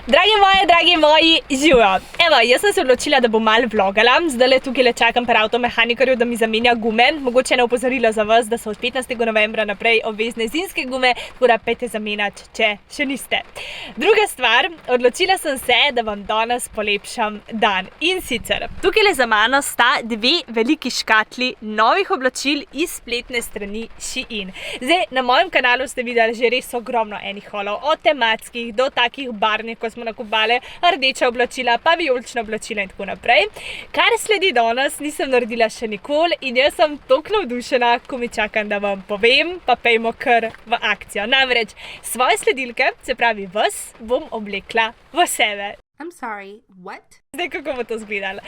Dragi moji, živijo. Evo, jaz sem se odločila, da bom malo vlogala. Zdajle tukaj le čakam pri avtomehanikarju, da mi zamenja gume. Mogoče ne opozorilo za vas, da so od 15. novembra naprej obvezne zimske gume, tako da pejte zamenjati, če še niste. Druga stvar, odločila sem se, da vam danes polepšam dan. In sicer, tukaj le za mano sta dve veliki škatli novih oblačil iz spletne strani Shein. Zdaj, na mojem kanalu ste videli že res ogromno enih holov, od tematskih do takih barvnih, ko smo nakupali rdeča oblačila, pa vijolična oblačila in tako naprej. Kar sledi danes, nisem naredila še nikoli in jaz sem toliko navdušena, ko mi čakam, da vam povem, pa pejmo kar v akcijo. Namreč svoje sledilke, se pravi vas, bom oblekla v sebe. I'm sorry, what? Zdaj, kako bo to izgledalo?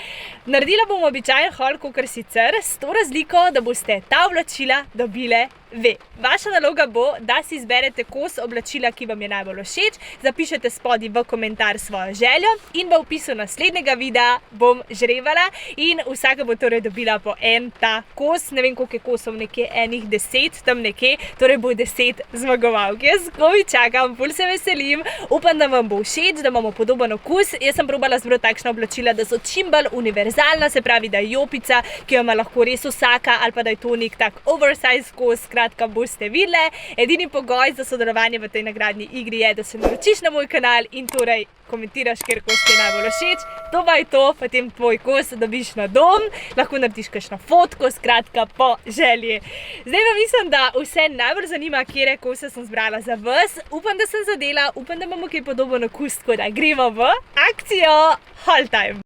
Naredila bom običajen haul, kakor sicer, s to razliko, da boste ta oblačila dobile ve. Vaša naloga bo, da si izberete kos oblačila, ki vam je najbolj všeč, zapišete spodaj v komentar svojo željo in v opisu naslednjega videa bom žrevala in vsaka bo torej dobila po en ta kos. Ne vem, koliko je kosov, nekje enih 10, tam nekje, torej bo 10 zmagovalk. Jaz kovi čakam, ful se veselim, upam, da vam bo všeč, da imamo podoben okus. Jaz sem probala zbrati takšna oblačila, da so čim bolj univerzalna, se pravi, da je jopica, ki jo ima lahko res vsaka, ali pa da je to nek tak oversize kos, skratka boste videli. Edini pogoj za sodelovanje v tej nagradni igri je, da se naročiš na moj kanal in torej komentiraš, kjer kos ti je najbolj všeč. To pa je to, potem tvoj kos dobiš na dom, lahko narediš kakšno fotko, skratka po želji. Zdaj pa mislim, da vse najbolj zanima, kjere kose sem zbrala za vas. Upam, da sem zadela, upam, da imamo kaj podoben okus, tako da gremo v akcijo. Haul time!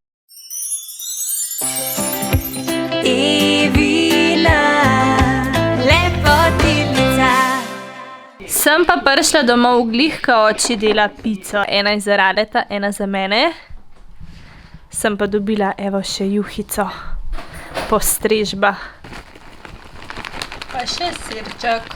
Sem pa prišla domov glih, ko oči dela pico. Ena je za Radeta, ena za mene. Sem pa dobila, evo, še juhico. Postrežba. Pa še sirček.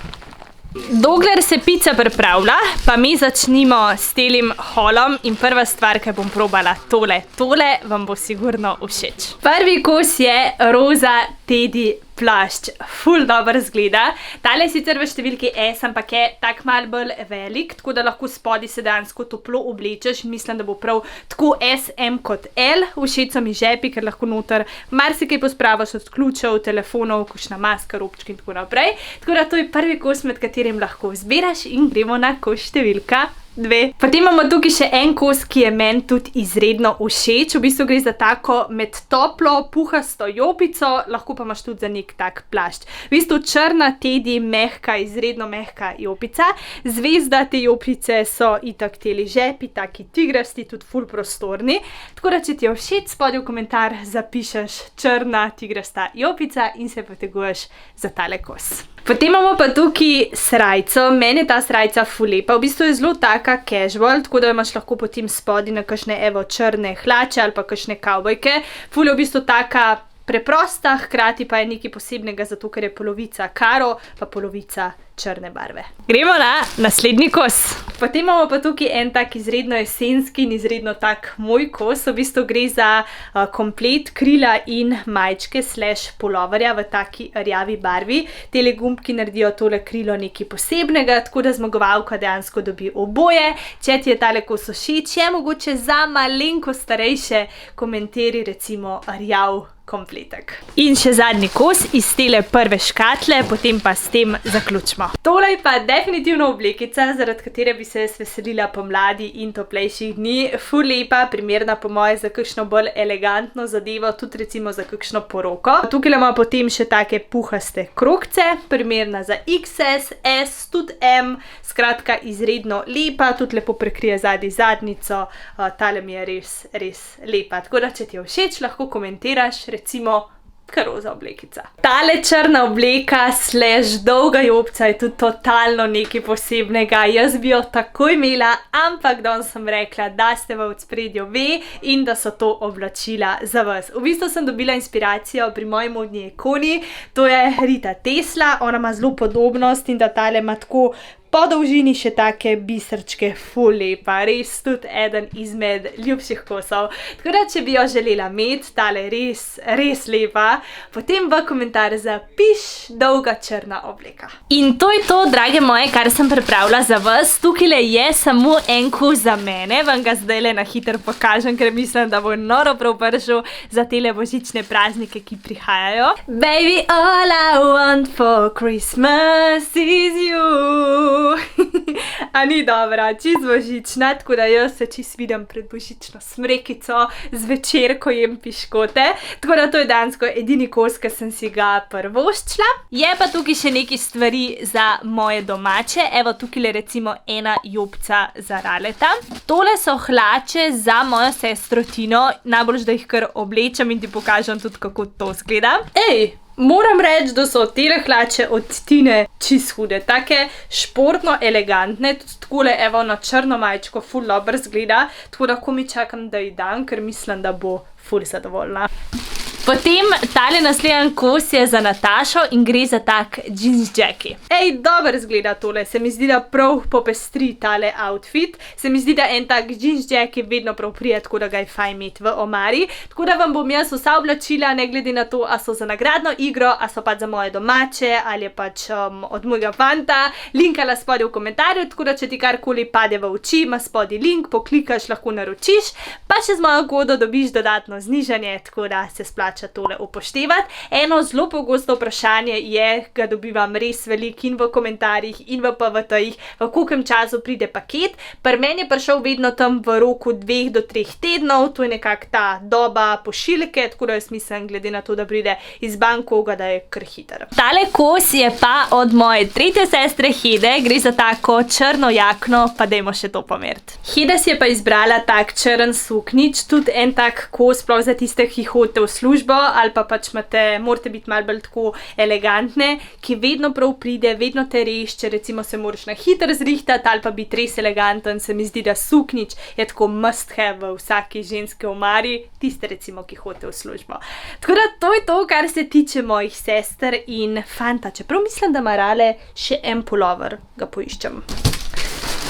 Dokler se pica pripravlja, pa mi začnimo s telim haulom in prva stvar, ki bom probala, tole. Tole vam bo sigurno všeč. Prvi kos je roza Teddy plašč. Ful dobro zgleda. Tale je sicer v številki S, ampak je tak malo bolj velik, tako da lahko spodaj se dejansko toplo oblečeš. Mislim, da bo prav tako S, M kot L. Všeč so mi žepi, ker lahko noter marsikaj pospravaš od ključev, telefonov, kakšna maska, robčki in tako naprej. Tako da to je prvi kos, med katerim lahko izbiraš in gremo na kos številka 2. Potem imamo tukaj še en kos, ki je meni tudi izredno všeč. V bistvu gre za tako med toplo, puhasto jopico, lahko pa imaš tudi za nek tak plašč. V bistvu črna Teddy, mehka, izredno mehka jopica. Zvezda te jopice so itak teli žepi, taki tigrasti, tudi ful prostorni. Tako da, če ti je všeč, spodaj v komentar zapišeš črna tigrasta jopica in se poteguješ za tale kos. Potem imamo pa tukaj srajco. Meni je ta srajca ful lepa. V bistvu je zelo taka casual, tako da imaš lahko potem spodaj na kakšne, evo, črne hlače ali pa kakšne kavbojke. Ful je v bistvu taka preprosta, hkrati pa je nekaj posebnega, zato ker je polovica karo, pa polovica črne barve. Gremo na naslednji kos. Potem imamo pa tukaj en tak izredno jesenski in izredno tak moj kos. V bistvu gre za komplet krila in majčke / puloverja v taki rjavi barvi. Tele gumbki naredijo tole krilo nekaj posebnega, tako da zmagovalka dejansko dobi oboje. Če ti je tale kos všeč, je mogoče za malenko starejše, komentari recimo rjav kompletek. In še zadnji kos iz tele prve škatle, potem pa s tem zaključimo. Tole je pa definitivno oblekica, zaradi katere bi se veselila pomladi in toplejših dni. Ful lepa, primerna po moje za kakšno bolj elegantno zadevo, tudi recimo za kakšno poroko. Tukaj imamo potem še take puhaste krogce, primerna za XS, S, tudi M, skratka izredno lepa, tudi lepo prekrije zadnjico, tale mi je res lepa. Tako da, če ti je všeč, lahko komentiraš, recimo kar roza oblekica. Tale črna obleka / dolga jopca je tudi totalno nekaj posebnega. Jaz bi jo tako imela, ampak danes sem rekla, da ste v ospredju ve in da so to oblačila za vas. V bistvu sem dobila inspiracijo pri moji modni ikoni, to je Rita Tesla. Ona ima zelo podobnost in da tale ima tako po dolžini še take biserčke, ful lepa, res tudi eden izmed ljubših kosov. Tako da, če bi jo želela imeti, tale res lepa, potem v komentar zapiš dolga črna obleka. In to je to, drage moje, kar sem pripravila za vas. Tukajle je samo en kos za mene, vam ga zdajle na hitro pokažem, ker mislim, da bo noro prav prišel za tele božične praznike, ki prihajajo. Baby, all I want for Christmas is you. A ni dobra, čist božična, tako da jaz se čist vidim pred božično smrekico, zvečer, ko jem piškote. Tako da to je dansko edini kos, ki sem si ga prvoščila. Je pa tukaj še nekaj stvari za moje domače. Evo, tukaj recimo ena jopca za Raleta. Tole so hlače za mojo sestro Tino. Najbolj, da jih kar oblečem in ti pokažem tudi, kako to izgleda. Ej! Moram reči, da so tele hlače od Tine čist hude, take športno elegantne, tudi takole, evo, na črno majčko ful dobro zgleda, tako da komaj čakam, da ji dam, ker mislim, da bo ful zadovoljna. Potem tale naslednji kos je za Natašo in gre za tak jeans jackie. Ej, dobro zgleda tole, se mi zdi, da prav popestri tale outfit. Se mi zdi, da en tak jeans jackie vedno prav prije, tako da ga je fajn imeti v omari. Tako da vam bom jaz vsa oblačila, ne glede na to, a so za nagradno igro, a so pač za moje domače, ali je pač od mojega fanta, linkala spodaj v komentarju, tako da če ti karkoli pade v oči, ima spodaj link, poklikaš, lahko naročiš, pa še z mojo kodo dobiš dodatno znižanje, tako da se splača tole upoštevati. Eno zelo pogosto vprašanje je, ga dobivam res velik in v komentarjih in v PVT-jih, v koliko času pride paket. Pri meni je prišel vedno tam v roku 2 do 3 tednov, to je nekako ta doba pošiljke, tako da jaz mislim, glede na to, da pride iz Bangkoka, da je kar hiter. Tale kos je pa od moje tretje sestre Hede, gre za tako črno jakno, pa dajmo še to pomeriti. Heda si je pa izbrala tak črn suknič, tudi en tak kos, prav za tiste, ki hodite v službo, ali pa pač morate biti malo bolj tako elegantne, ki vedno prav pride, vedno te reš, če recimo se moraš na hitro zrihtati, ali pa biti res eleganten, se mi zdi, da suknič je tako must have v vsaki ženski omari, tiste recimo, ki hodite v službo. Tako da to je to, kar se tiče mojih sester in fanta, čeprav mislim, da ima Rale še en pulover, ga poiščem.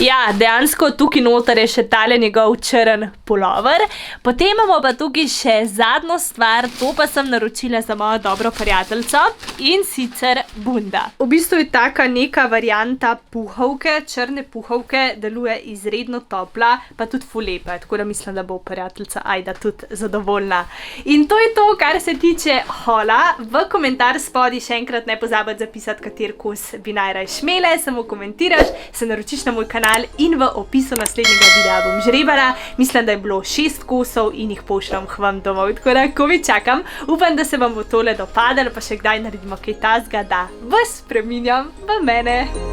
Ja, dejansko tukaj noter je še tale njegov črn pulover. Potem imamo pa tukaj še zadnjo stvar, to pa sem naročila za mojo dobro prijateljico in sicer bunda. V bistvu je taka neka varianta puhovke, črne puhovke, deluje izredno topla, pa tudi ful lepa, tako da mislim, da bo prijateljica Ajda tudi zadovoljna. In to je to, kar se tiče hola. V komentar spodaj še enkrat ne pozabiti zapisati, kater kos bi najraje imele, samo komentiraš, se naročiš na moj kanal in v opisu naslednjega videa bom žrebala. Mislim, da je bilo 6 kosov in jih pošljam k vam domov, tako da komaj čakam. Upam, da se vam bo tole dopadalo, pa še kdaj naredimo kaj takega, da vas spreminjam v mene.